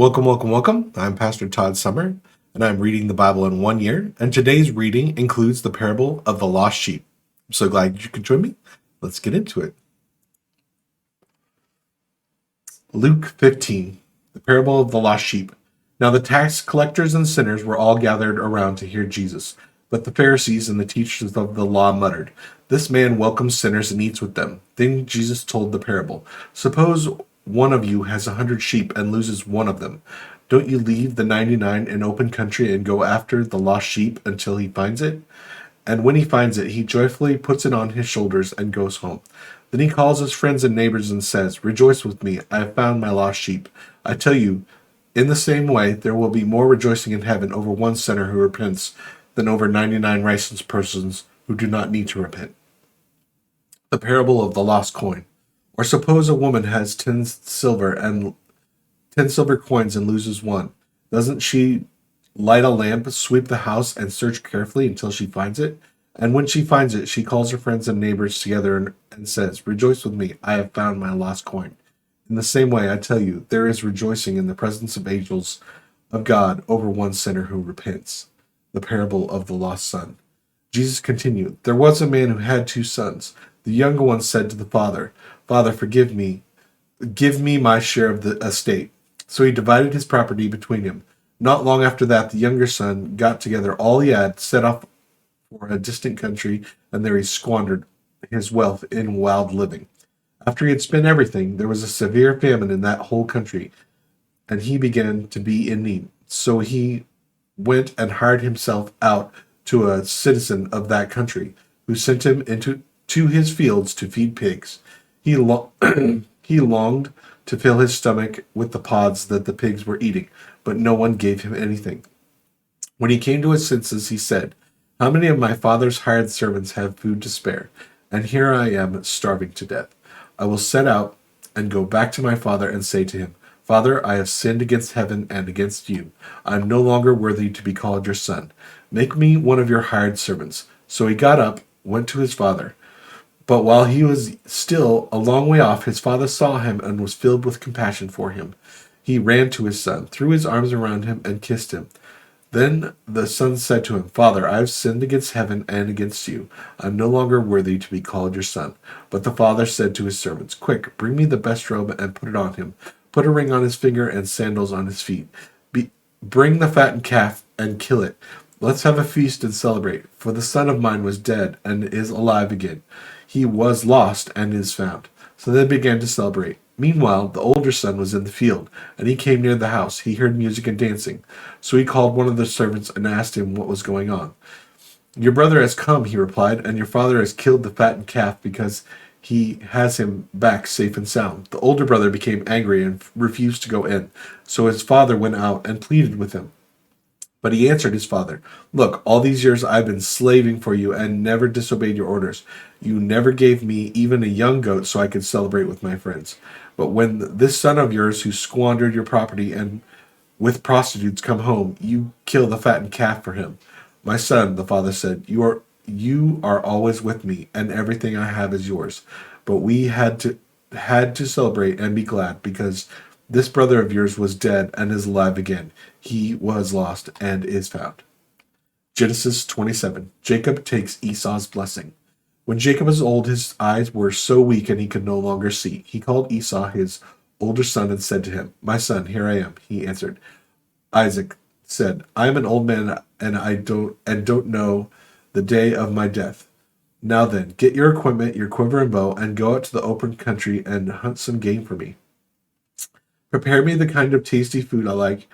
Welcome, welcome, welcome. I'm Pastor Todd Summer, and I'm reading the Bible in 1 year. And today's reading includes the parable of the lost sheep. I'm so glad you could join me. Let's get into it. Luke 15, the parable of the lost sheep. Now the tax collectors and sinners were all gathered around to hear Jesus. But the Pharisees and the teachers of the law muttered, "This man welcomes sinners and eats with them." Then Jesus told the parable. Suppose one of you has 100 sheep and loses one of them. Don't you leave the 99 in open country and go after the lost sheep until he finds it? And when he finds it, he joyfully puts it on his shoulders and goes home. Then he calls his friends and neighbors and says, "Rejoice with me, I have found my lost sheep." I tell you, in the same way, there will be more rejoicing in heaven over one sinner who repents than over 99 righteous persons who do not need to repent. The parable of the lost coin. Or suppose a woman has 10 silver coins and loses one. Doesn't she light a lamp, sweep the house, and search carefully until she finds it? And when she finds it, she calls her friends and neighbors together and says, "Rejoice with me, I have found my lost coin." In the same way, I tell you, there is rejoicing in the presence of angels of God over one sinner who repents. The parable of the lost son. Jesus continued, "There was a man who had 2 sons. The younger one said to the father, 'Father, give me my share of the estate.' So he divided his property between them. Not long after that, the younger son got together all he had, set off for a distant country, and there he squandered his wealth in wild living. After he had spent everything, there was a severe famine in that whole country, and he began to be in need. So he went and hired himself out to a citizen of that country, who sent him into to his fields to feed pigs. He, lo- he longed to fill his stomach with the pods that the pigs were eating, but no one gave him anything. When he came to his senses, he said, 'How many of my father's hired servants have food to spare? And here I am starving to death. I will set out and go back to my father and say to him, Father, I have sinned against heaven and against you. I am no longer worthy to be called your son. Make me one of your hired servants.' So he got up, went to his father. But while he was still a long way off, his father saw him and was filled with compassion for him. He ran to his son, threw his arms around him, and kissed him. Then the son said to him, 'Father, I have sinned against heaven and against you. I am no longer worthy to be called your son.' But the father said to his servants, 'Quick, bring me the best robe and put it on him. Put a ring on his finger and sandals on his feet. Bring the fattened calf and kill it. Let's have a feast and celebrate. For the son of mine was dead and is alive again. He was lost and is found.' So they began to celebrate. Meanwhile, the older son was in the field, and he came near the house. He heard music and dancing. So he called one of the servants and asked him what was going on. 'Your brother has come,' he replied, 'and your father has killed the fattened calf because he has him back safe and sound.' The older brother became angry and refused to go in. So his father went out and pleaded with him. But he answered his father, 'Look, all these years I've been slaving for you and never disobeyed your orders. You never gave me even a young goat so I could celebrate with my friends. But when this son of yours who squandered your property and with prostitutes come home, you kill the fattened calf for him.' 'My son,' the father said, you are always with me, and everything I have is yours. But we had to celebrate and be glad, because this brother of yours was dead and is alive again. He was lost and is found." Genesis 27. Jacob takes Esau's blessing. When Jacob was old, his eyes were so weak and he could no longer see. He called Esau, his older son, and said to him, "My son, here I am." He answered. Isaac said, "I am an old man and I don't know the day of my death. Now then, get your equipment, your quiver and bow, and go out to the open country and hunt some game for me. Prepare me the kind of tasty food I like,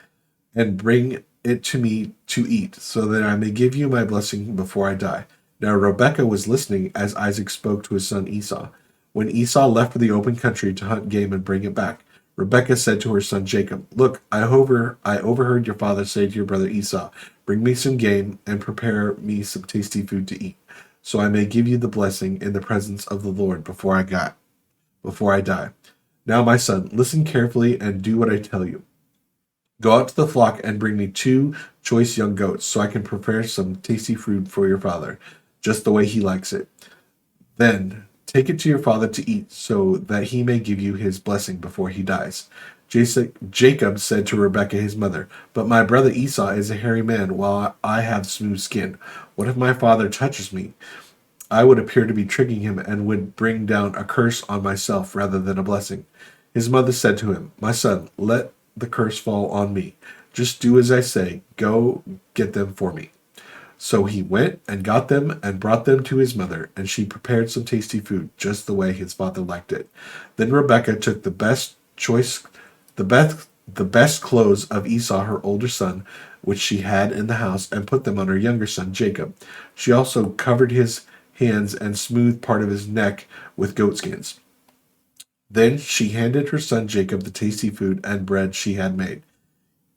and bring it to me to eat, so that I may give you my blessing before I die." Now Rebekah was listening as Isaac spoke to his son Esau. When Esau left for the open country to hunt game and bring it back, Rebekah said to her son Jacob, "Look, I overheard your father say to your brother Esau, 'Bring me some game and prepare me some tasty food to eat, so I may give you the blessing in the presence of the Lord before I die.' Now, my son, listen carefully and do what I tell you. Go out to the flock and bring me 2 choice young goats, so I can prepare some tasty food for your father, just the way he likes it. Then Take it to your father to eat, so that he may give you his blessing before he dies. Jacob said to Rebekah his mother, But my brother Esau is a hairy man, while I have smooth skin. What if my father touches me? I would appear to be tricking him and would bring down a curse on myself rather than a blessing. His mother said to him, My son, let the curse fall on me. Just do as I say. Go get them for me. So he went and got them and brought them to his mother, and she prepared some tasty food, just the way his father liked it. Then Rebekah took the best clothes of Esau, her older son, which she had in the house, and put them on her younger son Jacob. She also covered his hands and smoothed part of his neck with goatskins. Then she handed her son Jacob the tasty food and bread she had made.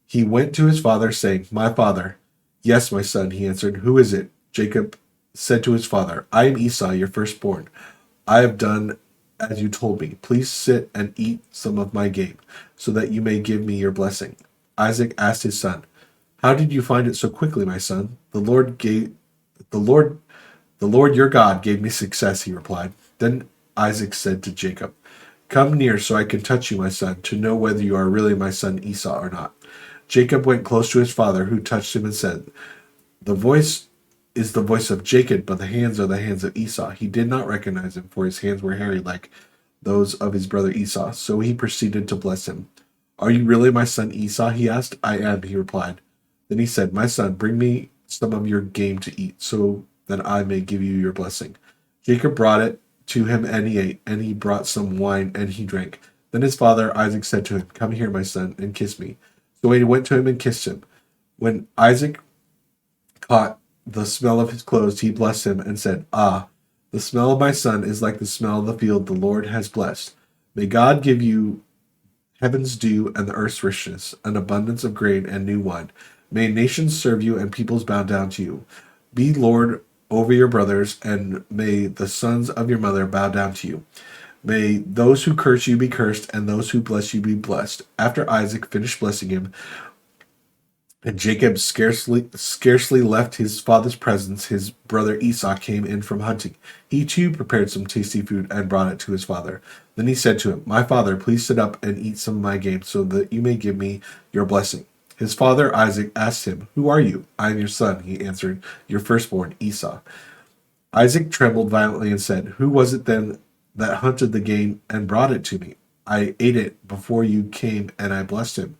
He went to his father, saying, My father. Yes, my son, he answered. Who is it? Jacob said to his father, I am Esau, your firstborn. I have done as you told me. Please sit and eat some of my game, so that you may give me your blessing. Isaac asked his son, How did you find it so quickly, my son? The Lord the Lord your God gave me success, he replied. Then Isaac said to Jacob, Come near so I can touch you, my son, to know whether you are really my son Esau or not. Jacob went close to his father, who touched him and said, The voice is the voice of Jacob, but the hands are the hands of Esau. He did not recognize him, for his hands were hairy like those of his brother Esau. So he proceeded to bless him. Are you really my son Esau? He asked. I am, he replied. Then he said, My son, bring me some of your game to eat, so that I may give you your blessing. Jacob brought it to him, and he ate, and he brought some wine, and he drank. Then his father Isaac said to him, Come here, my son, and kiss me. So he went to him and kissed him. When Isaac caught the smell of his clothes, he blessed him and said, Ah, the smell of my son is like the smell of the field the Lord has blessed. May God give you heaven's dew and the earth's richness, an abundance of grain and new wine. May nations serve you and peoples bow down to you. Be Lord over your brothers, and may the sons of your mother bow down to you. May those who curse you be cursed, and those who bless you be blessed. After Isaac finished blessing him, and Jacob scarcely left his father's presence, his brother Esau came in from hunting. He too prepared some tasty food and brought it to his father. Then he said to him, My father, please sit up and eat some of my game, so that you may give me your blessing. His father Isaac asked him, Who are you? I am your son, he answered, your firstborn, Esau. Isaac trembled violently and said, Who was it then that hunted the game and brought it to me? I ate it before you came, and I blessed him,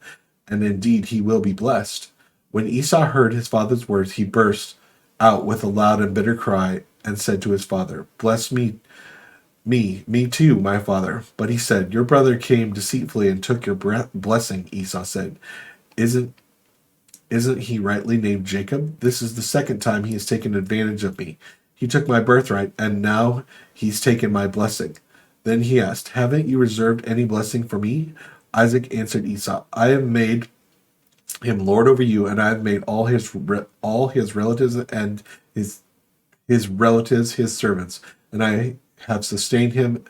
and indeed he will be blessed. When Esau heard his father's words, he burst out with a loud and bitter cry and said to his father, Bless me too, my father. But he said, Your brother came deceitfully and took your blessing, Esau said. Isn't he rightly named Jacob? This is the second time he has taken advantage of me. He took my birthright, and now he's taken my blessing. Then he asked, Haven't you reserved any blessing for me? Isaac answered Esau, I have made him lord over you, and I have made all his relatives and his relatives his servants, and I have sustained him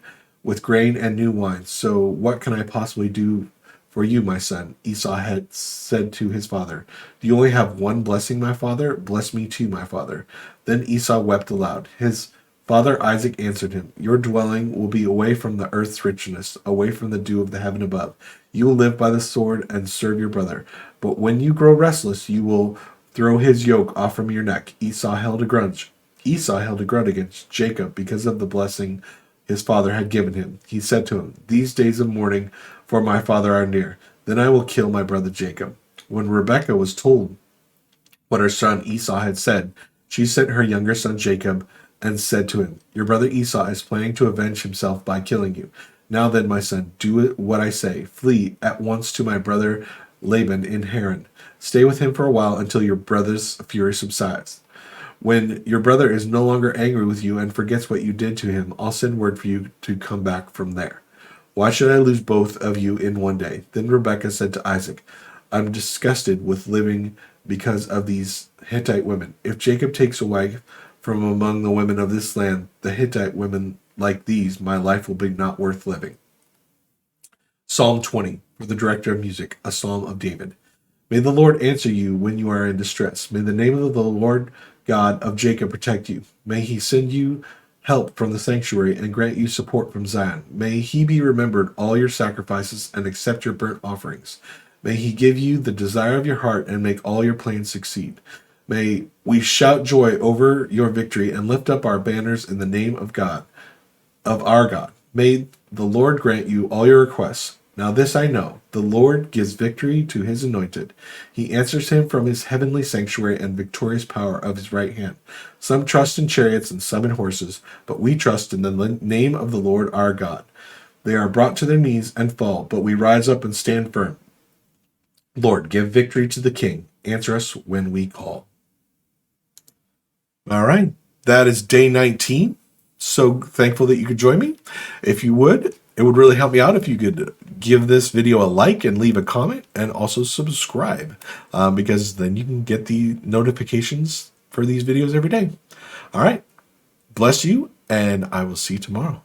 with grain and new wine. So what can I possibly do for you, my son? Esau had said to his father, Do you only have one blessing, my father? Bless me too, my father. Then Esau wept aloud. His father Isaac answered him, Your dwelling will be away from the earth's richness, away from the dew of the heaven above. You will live by the sword and serve your brother. But when you grow restless, you will throw his yoke off from your neck. Esau held a grudge against Jacob because of the blessing his father had given him. He said to him, These days of mourning for my father are near. Then I will kill my brother Jacob. When Rebekah was told what her son Esau had said, she sent her younger son Jacob and said to him, Your brother Esau is planning to avenge himself by killing you. Now then, my son, do what I say. Flee at once to my brother Laban in Haran. Stay with him for a while until your brother's fury subsides. When your brother is no longer angry with you and forgets what you did to him, I'll send word for you to come back from there. Why should I lose both of you in one day? Then Rebekah said to Isaac, I'm disgusted with living because of these Hittite women. If Jacob takes a wife from among the women of this land, the Hittite women like these, my life will be not worth living. Psalm 20, for the director of music, a psalm of David. May the Lord answer you when you are in distress. May the name of the Lord God of Jacob protect you. May he send you help from the sanctuary and grant you support from Zion. May he be remembered all your sacrifices and accept your burnt offerings. May he give you the desire of your heart and make all your plans succeed. May we shout joy over your victory and lift up our banners in the name of God, of our God. May the Lord grant you all your requests. Now this I know, the Lord gives victory to his anointed. He answers him from his heavenly sanctuary and victorious power of his right hand. Some trust in chariots and some in horses, but we trust in the name of the Lord our God. They are brought to their knees and fall, but we rise up and stand firm. Lord, give victory to the king. Answer us when we call. All right, that is day 19. So thankful that you could join me. If you would, it would really help me out if you could give this video a like and leave a comment and also subscribe, because then you can get the notifications for these videos every day. All right, bless you, and I will see you tomorrow.